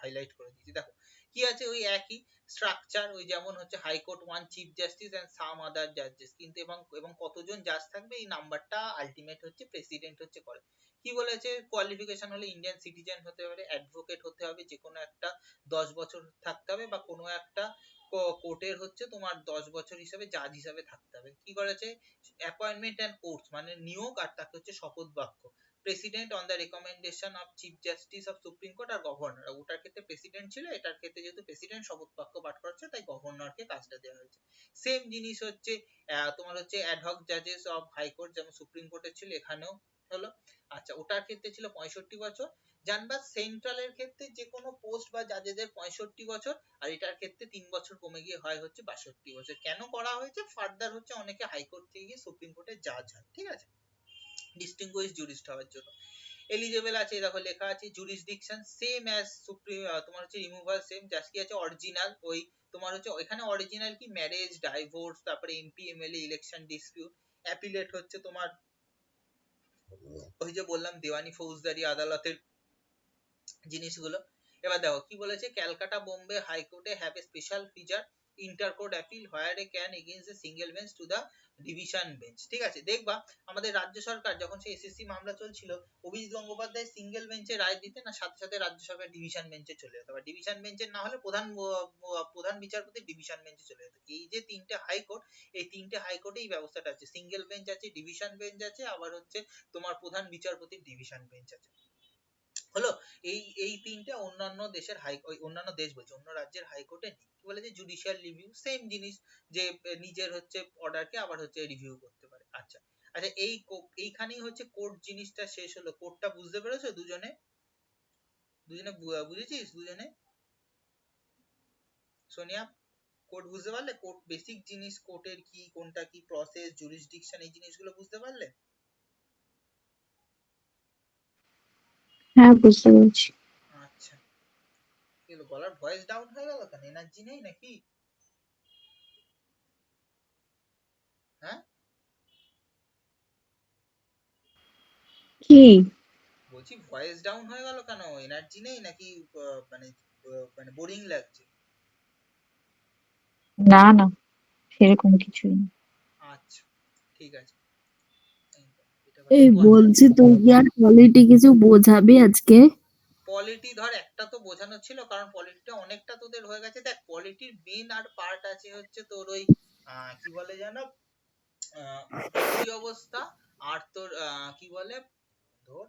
হাইলাইট করে দিয়েছি। দেখো কি আছে, ওই একই স্ট্রাকচার, ওই যেমন হচ্ছে high court one chief justice and some other জাজেস, কিন্তু এবং কতজন জাজ থাকবে এই নাম্বারটা আলটিমেট হচ্ছে প্রেসিডেন্ট হচ্ছে করে। কি বলেছে, কোয়ালিফিকেশন হলে ইন্ডিয়ান সিটিজেন হতে হবে, অ্যাডভোকেট হতে হবে, যে কোনো একটা 10 বছর থাকতে হবে, বা কোনো একটা কোর্টের হচ্ছে তোমার 10 বছর হিসাবে জাজ হিসাবে থাকতে হবে। কি করেছে, অ্যাপয়েন্টমেন্ট এন্ড ওথ মানে নিয়োগ, আর তাকে হচ্ছে শপথ বাক্য, president on the recommendation of chief justice of supreme court আর গভর্নর, ওটার ক্ষেত্রে প্রেসিডেন্ট ছিল, এটার ক্ষেত্রে যেহেতু প্রেসিডেন্ট শপথ বাক্য পাঠ করছে তাই গভর্নরকে কাজটা দেওয়া হয়েছে। সেম জিনিস হচ্ছে তোমার হচ্ছে অ্যাডহক জাজেস অফ হাইকোর্ট, যেমন সুপ্রিম কোর্টের ছিল, এখানেও হলো। আচ্ছা, ওটার ক্ষেত্রে ছিল 65 বছর, জানবা সেন্ট্রালের ক্ষেত্রে যে কোনো পোস্ট বা জাজেদের 65 বছর, আর এটার ক্ষেত্রে 3 বছর কমে গিয়ে হয় হচ্ছে 62 বছর। কেন করা হয়েছে, ফার্দার হচ্ছে অনেকে হাইকোর্ট থেকে গিয়ে সুপ্রিম কোর্টে জাজ হয়, ঠিক আছে, ডিস্টিংগুইশ জুরিস্ট হওয়ার জন্য। এলিজেবল আছে, দেখো লেখা আছে, জুরিসডিকশন সেম অ্যাজ সুপ্রিম, তোমার হচ্ছে রিমুভাল সেম, জাস্ট কি আছে অরিজিনাল, ওই তোমার হচ্ছে এখানে অরিজিনাল কি, ম্যারেজ, ডাইভোর্স, তারপরে MP MLA election dispute. Appellate হচ্ছে তোমার ওই যে বললাম দেওয়ানি ফৌজদারি আদালতের জিনিসগুলো। এবার দেখো কি বলেছে, ক্যালকাটা বোম্বে হাইকোর্টে have a special feature intra court appeal where a can against a single bench to the division bench, ঠিক আছে। দেখবা আমাদের রাজ্য সরকার যখন সেই এসএসসি মামলা চলছিল, অভিজিৎ গঙ্গোপাধ্যায় সিঙ্গেল বেঞ্চে রায় দিতেন, না সাথে সাথে রাজ্য সরকার ডিভিশন বেঞ্চে চলে যেত, বা ডিভিশন বেঞ্চের না হলে প্রধান বিচারপতি ডিভিশন বেঞ্চে চলে যেত। এই যে তিনটে হাইকোর্ট, এই তিনটে হাইকোর্টে এই ব্যবস্থাটা আছে, সিঙ্গেল বেঞ্চ আছে, ডিভিশন বেঞ্চ আছে, আবার হচ্ছে তোমার প্রধান বিচারপতির ডিভিশন বেঞ্চ আছে। হলো। এই তিনটে অন্যান্য দেশের ওই অন্যান্য দেশ বলছে অন্য রাজ্যের হাইকোর্টে নেই। কি বলে যে জুডিশিয়াল রিভিউ সেম জিনিস, যে নিজের হচ্ছে অর্ডারকে আবার হচ্ছে রিভিউ করতে পারে। আচ্ছা আচ্ছা, এইখানেই হচ্ছে কোর্ট জিনিসটা শেষ হলো। কোর্টটা বুঝতে পেরেছো দুজনে? দুজনে বুঝেছিস দুজনে? সোনিয়া, কোর্ট বুঝতে পারলে? কোর্ট বেসিক জিনিস, কোর্টের কি কোনটা কি প্রসেস, জুরিসডিকশন, এই জিনিসগুলো বুঝতে পারলে? হ্যাঁ, বুঝতে পেরেছি। আচ্ছা, কি হলো, গলার ভয়েস ডাউন হয়ে গেল কেন? এনার্জি নেই নাকি? হ্যাঁ, কি? বলছি ভয়েস ডাউন হয়ে গেল কেন? এনার্জি নেই নাকি? মানে মানে বোরিং লাগছে? না না, সেরকম কিছুই না। আচ্ছা, ঠিক আছে। এটা ভালো এই ও আচ্ছা, বলছি, তুই কি আর পলিটি কিছু বোঝাবি আজকে? পলিটি ধর একটা তো বোঝানো ছিল, কারণ পলিটিটা অনেকটা তোদের হয়ে গেছে। দেখ পলিটির মেন আর পার্ট আছে হচ্ছে তোর ওই কি বলে যেন, জরুরি অবস্থা, আর তোর কি বলে, ধর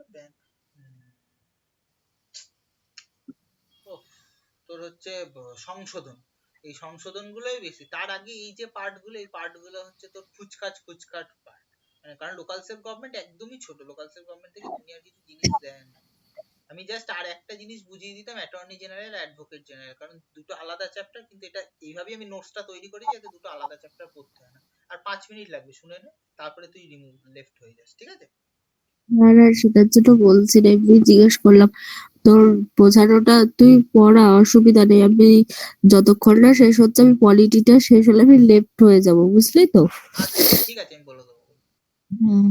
উফ, তোর হচ্ছে সংশোধন। এই সংশোধন গুলোই বেশি। তার আগে এই যে পার্ট গুলো, এই পার্ট গুলো হচ্ছে তোর খুচখাচ খুচখাচ পার্ট। কারণ লোকাল সেলফ গভর্নমেন্ট একদমই ছোট, লোকাল সেলফ গভর্নমেন্ট থেকে দুনিয়ার কিছু জিনিস দেয় না। আমি জাস্ট আর একটা জিনিস বুঝিয়ে দিতাম, অ্যাটর্নি জেনারেল, অ্যাডভোকেট জেনারেল, কারণ দুটো আলাদা চ্যাপ্টার, কিন্তু এটা এইভাবেই আমি নোটসটা তৈরি করি যাতে দুটো আলাদা চ্যাপ্টার পড়তে হয় না। আর 5 মিনিট লাগবে, শুনে নে, তারপরে তুই রিমুভ লেফট হয়ে যাস, ঠিক আছে? না না, সেটার জন্য বলছি না, এমনি জিজ্ঞেস করলাম। তোর বোঝানোটা তুই পড়া, অসুবিধা নেই। আমি যতক্ষণ না শেষ হচ্ছে, আমি পলিটিটা শেষ হলে আমি লেফট হয়ে যাব, বুঝলি তো? আচ্ছা আচ্ছা, ঠিক আছে, আমি বলে দেবো। হ্যাঁ।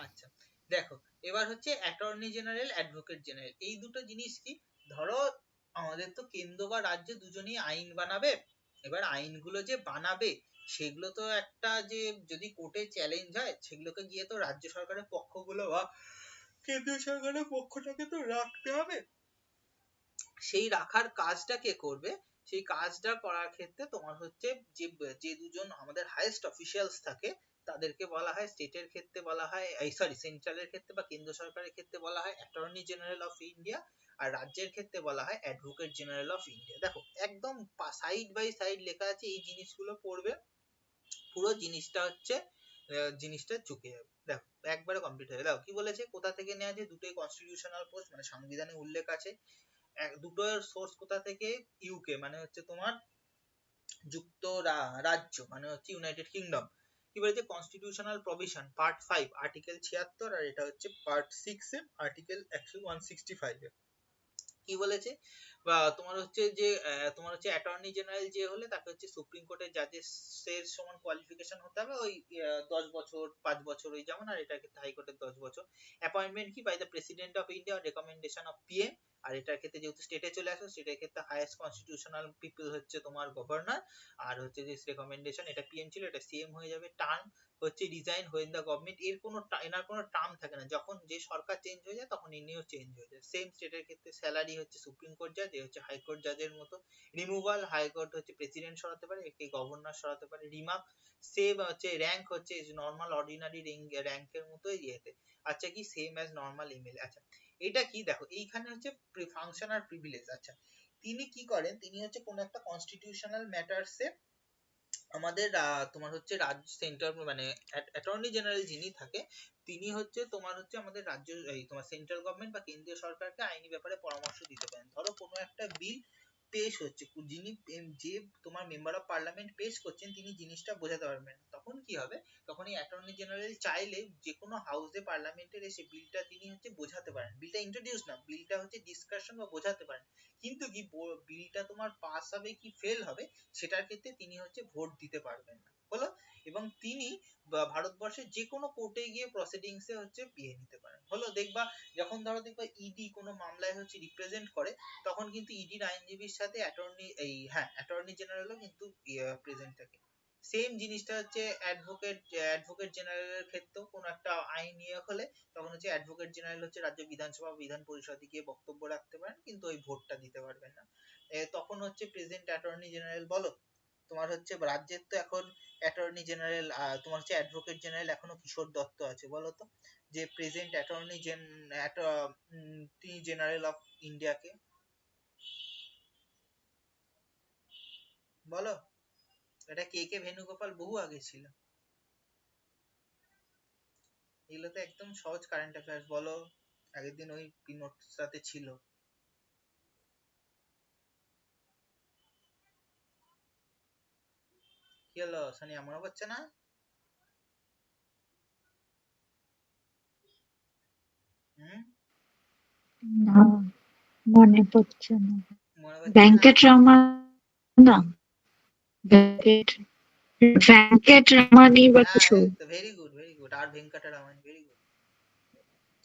আচ্ছা, দেখো, এবার হচ্ছে অ্যাটর্নি জেনারেল, অ্যাডভোকেট জেনারেল, এই দুটো জিনিস কি, ধরো আমাদের তো কেন্দ্র বা রাজ্য দুজনেই আইন বানাবে। এবার আইনগুলো যে বানাবে সেগুলো তো একটা, যে যদি কোর্টে চ্যালেঞ্জ হয় সেগুলোকে গিয়ে তো রাজ্য সরকারের পক্ষগুলো বা কেন্দ্রীয় সরকারের পক্ষটাকে তো রাখতে হবে। সেই রাখার কাজটা কে করবে? সেই কাজটা করার ক্ষেত্রে তোমার হচ্ছে যে যে দুজন আমাদের হাইয়েস্ট অফিসিয়ালস থাকে, তাদেরকে বলা হয়, স্টেটের ক্ষেত্রে বলা হয়, এই সরি সেন্ট্রালের ক্ষেত্রে বা কেন্দ্র সরকারের ক্ষেত্রে বলা হয় অ্যাটর্নি জেনারেল অফ ইন্ডিয়া, আর রাজ্যের ক্ষেত্রে বলা হয় অ্যাডভোকেট জেনারেল অফ ইন্ডিয়া। দেখো একদম সাইড বাই সাইড লেখা আছে, এই জিনিসগুলো পড়বে, পুরো জিনিসটা হচ্ছে জিনিসটা চুকে যাবে। দেখো একবারে কমপ্লিট হয়ে দেখো কি বলেছে, কোথা থেকে নেওয়া আছে, দুটোই কনস্টিটিউশনাল পোস্ট, মানে সংবিধানে উল্লেখ আছে। দুটোর সোর্স কোথা থেকে? ইউকে মানে হচ্ছে তোমার যুক্ত রাজ্য, মানে হচ্ছে ইউনাইটেড কিংডম। কি বলেছে, কনস্টিটিউশনাল প্রভিশন পার্ট 5 আর্টিকেল 76, আর এটা হচ্ছে পার্ট 6 এ আর্টিকেল 165 এ। কি বলেছে, বা তোমার হচ্ছে যে তোমার হচ্ছে অ্যাটর্নি জেনারেল যে হলে তাকে হচ্ছে সুপ্রিম কোর্টের জাজেসের সমান কোয়ালিফিকেশন হতে হবে, ওই 10 বছর 5 বছর ওই যেমন, আর এটার ক্ষেত্রে হাইকোর্টের 10 বছর। অ্যাপয়েন্টমেন্ট কি, by the president of India recommendation of PM. আর এটার ক্ষেত্রে যেহেতু স্টেটে চলে আসো, স্টেটের ক্ষেত্রে হাইয়েস্ট কনস্টিটিউশনাল পিপল হচ্ছে তোমার গভর্নর। আর হচ্ছে যে রেকমেন্ডেশন, এটা পিএম ছিল, এটা সিএম হয়ে যাবে। টার্ম হচ্ছে রিজাইন হোয়েন দ্য গভর্নমেন্ট, এর কোনো এনার কোনো টার্ম থাকে না, যখন যে সরকার চেঞ্জ হয়ে যায় তখন ইনিও চেঞ্জ হয়ে যায়। সেম স্টেটের ক্ষেত্রে স্যালারি হচ্ছে সুপ্রিম কোর্ট জাজ, এ হচ্ছে হাইকোর্ট জাজের মতো। রিমুভাল, হাইকোর্ট হচ্ছে প্রেসিডেন্ট সরাতে পারে, একে গভর্নর সরাতে পারে। রিমার্ক, সেম হচ্ছে র্যাঙ্ক হচ্ছে নর্মাল অর্ডিনারি র্যাঙ্কের মতোই ইয়েতে। আচ্ছা, কি সেম অ্যাজ নর্মাল ইমেল। আচ্ছা, এটা কি দেখো এইখানে হচ্ছে ফাংশন আর প্রিভিলেজ। আচ্ছা, তিনি কি করেন, তিনি হচ্ছে কোন একটা কনস্টিটিউশনাল ম্যাটারসে আমাদের তোমার হচ্ছে রাজ্য সেন্টার, মানে অ্যাটর্নি জেনারেল যিনি থাকে, তিনি হচ্ছে তোমার হচ্ছে আমাদের রাজ্য, এই তোমার সেন্ট্রাল গভর্নমেন্ট বা কেন্দ্রীয় সরকারকে আইনি ব্যাপারে পরামর্শ দিতে পারেন। ধরো কোনো একটা বিল পেশ হচ্ছে, যিনি যে তোমার মেম্বার অফ পার্লামেন্ট পেশ করছেন তিনি জিনিসটা বোঝাতে পারবেন, তখন কি হবে, তখন এই অ্যাটর্নি জেনারেল চাইলে যে কোনো হাউসে পার্লামেন্টের এসে বিলটা তিনি হচ্ছে বোঝাতে পারেন। বিলটা ইন্ট্রোডিউস না, বিলটা হচ্ছে ডিসকাশন বা বোঝাতে পারেন। কিন্তু কি বিলটা তোমার পাস হবে কি ফেল হবে সেটার ক্ষেত্রে তিনি হচ্ছে ভোট দিতে পারবেন না, হলো। এবং তিনি ভারতবর্ষের যে কোনো কোর্টে গিয়ে প্রসিডিংসে হচ্ছে বিয়ে নিতে পারেন, হলো। দেখবা যখন ধরো দেখবা ইডি কোনো মামলায় হচ্ছে রিপ্রেজেন্ট করে, তখন কিন্তু ইডির আইনজীবীর সাথে অ্যাটর্নি, এই হ্যাঁ অ্যাটর্নি জেনারেলও কিন্তু প্রেজেন্ট থাকে। সেম জিনিসটা হচ্ছে অ্যাডভোকেট জেনারেলের ক্ষেত্রেও কোনো একটা আইন ইয়ে হলে তখন হচ্ছে অ্যাডভোকেট জেনারেল হচ্ছে রাজ্য বিধানসভা বিধান পরিষদে গিয়ে বক্তব্য রাখতে পারেন, কিন্তু ওই ভোটটা দিতে পারবেন না। তখন হচ্ছে প্রেজেন্ট অ্যাটর্নি জেনারেল বলো। তোমার হচ্ছে রাজ্যের তো এখন অ্যাটর্নি জেনারেল, তোমার হচ্ছে অ্যাডভোকেট জেনারেল এখনো কিশোর দত্ত আছে, বলো তো। যে প্রেজেন্ট অ্যাটর্নি জেনারেল অফ ইন্ডিয়াকে? বলো। এটা কে ভেনুগোপাল বহু আগে ছিল। এগুলো তো একদম সহজ কারেন্ট অ্যাফেয়ার্স। বলো, আগের দিন ওই নোটসটাতে ছিল। কি হলো সানিয়া, মনে পড়ছে না? হুম, না, মনে পড়ছে না। মনে পড়ছে না? ভেঙ্কটরমন, ভেঙ্কট ভেঙ্কটরমণই বা হ্যাঁ, কিছু। এই তো ভেরি গুড, ভেরি গুড। আর ভেঙ্কটরামন, ভেরি গুড।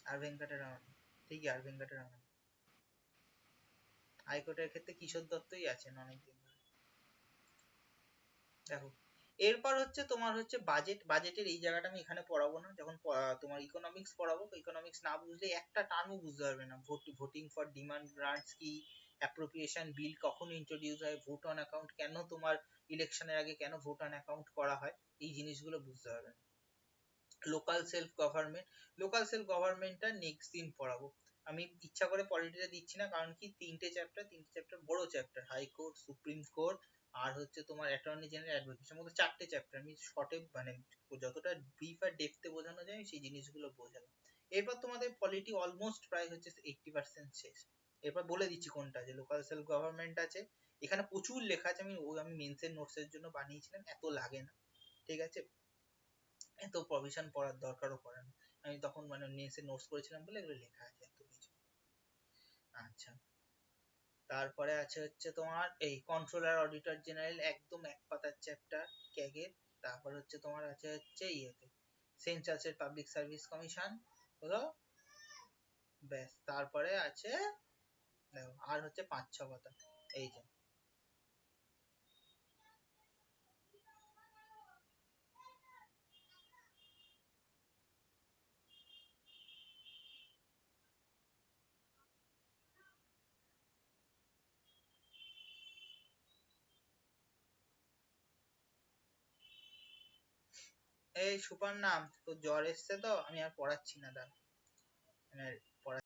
আর ভেঙ্কটরামন, ঠিকই, আর ভেঙ্কটরামন। হাইকোর্টের ক্ষেত্রে কিশোর দত্তই আছেন অনেকদিন ধরে। দেখো, এরপর হচ্ছে তোমার হচ্ছে বাজেটের এই জায়গাটা আমি এখানে পড়াবো না। যখন তোমার ইকোনমিক্স পড়াবো, ইকোনমিক্স না বুঝলে একটা টার্মও বুঝতে পারবে না। ভোটিং ফর ডিমান্ড গ্রান্টস কি, অ্যাপ্রোপ্রিয়েশন বিল কখন ইন্ট্রোডিউস হয়, ভোট অন অ্যাকাউন্ট কেন তোমার ইলেকশনের আগে কেন ভোট অন অ্যাকাউন্ট করা হয়, এই জিনিসগুলো বুঝতে পারবে না। লোকাল সেলফ গভর্নমেন্টটা নেক্সট দিন পড়াবো। আমি ইচ্ছা করে পলিটিটা দিচ্ছি না, কারণ কি তিনটে চ্যাপ্টার বড় চ্যাপ্টার, হাইকোর্ট, সুপ্রিম কোর্ট, আর হচ্ছে তোমার অ্যাটর্নি জেনারেল অ্যাডভোকেটের মধ্যে চারটে চ্যাপ্টার। আমি শর্টে মানে যতটা ব্রিফ আর ডেপথে বোঝানো যায় সেই জিনিসগুলো বোঝালাম। এরপর তোমাদের পলিটি অলমোস্ট প্রায় হচ্ছে 80% শেষ। এরপর বলে দিচ্ছি কোনটা, যে লোকাল সেলফ গভর্নমেন্ট আছে। এখানে প্রচুর লেখা আছে, আমি মেন্সের নোটসের জন্য বানিয়েছিলাম, এত লাগে না, ঠিক আছে? এত প্রভিশন পড়ার দরকারও পড়ে না। আমি তখন মানে মেন্সে নোটস করেছিলাম বলে এগুলো লেখা আছে এত কিছু। আচ্ছা, তারপরে আছে হচ্ছে তোমার এই কন্ট্রোলার অডিটর জেনারেল, একদম এক পাতার চ্যাপ্টার, ক্যাগের। তারপর হচ্ছে তোমার আছে হচ্ছে ইয়েতে সেন্সাসের পাবলিক সার্ভিস কমিশন, হলো। ব্যাস, তারপরে আছে দেখো আর হচ্ছে 5-6 পাতা, এই যে। এই সুপার নাম, তো জ্বর এসছে তো আমি আর পড়াচ্ছি না, দাঁড়া। মানে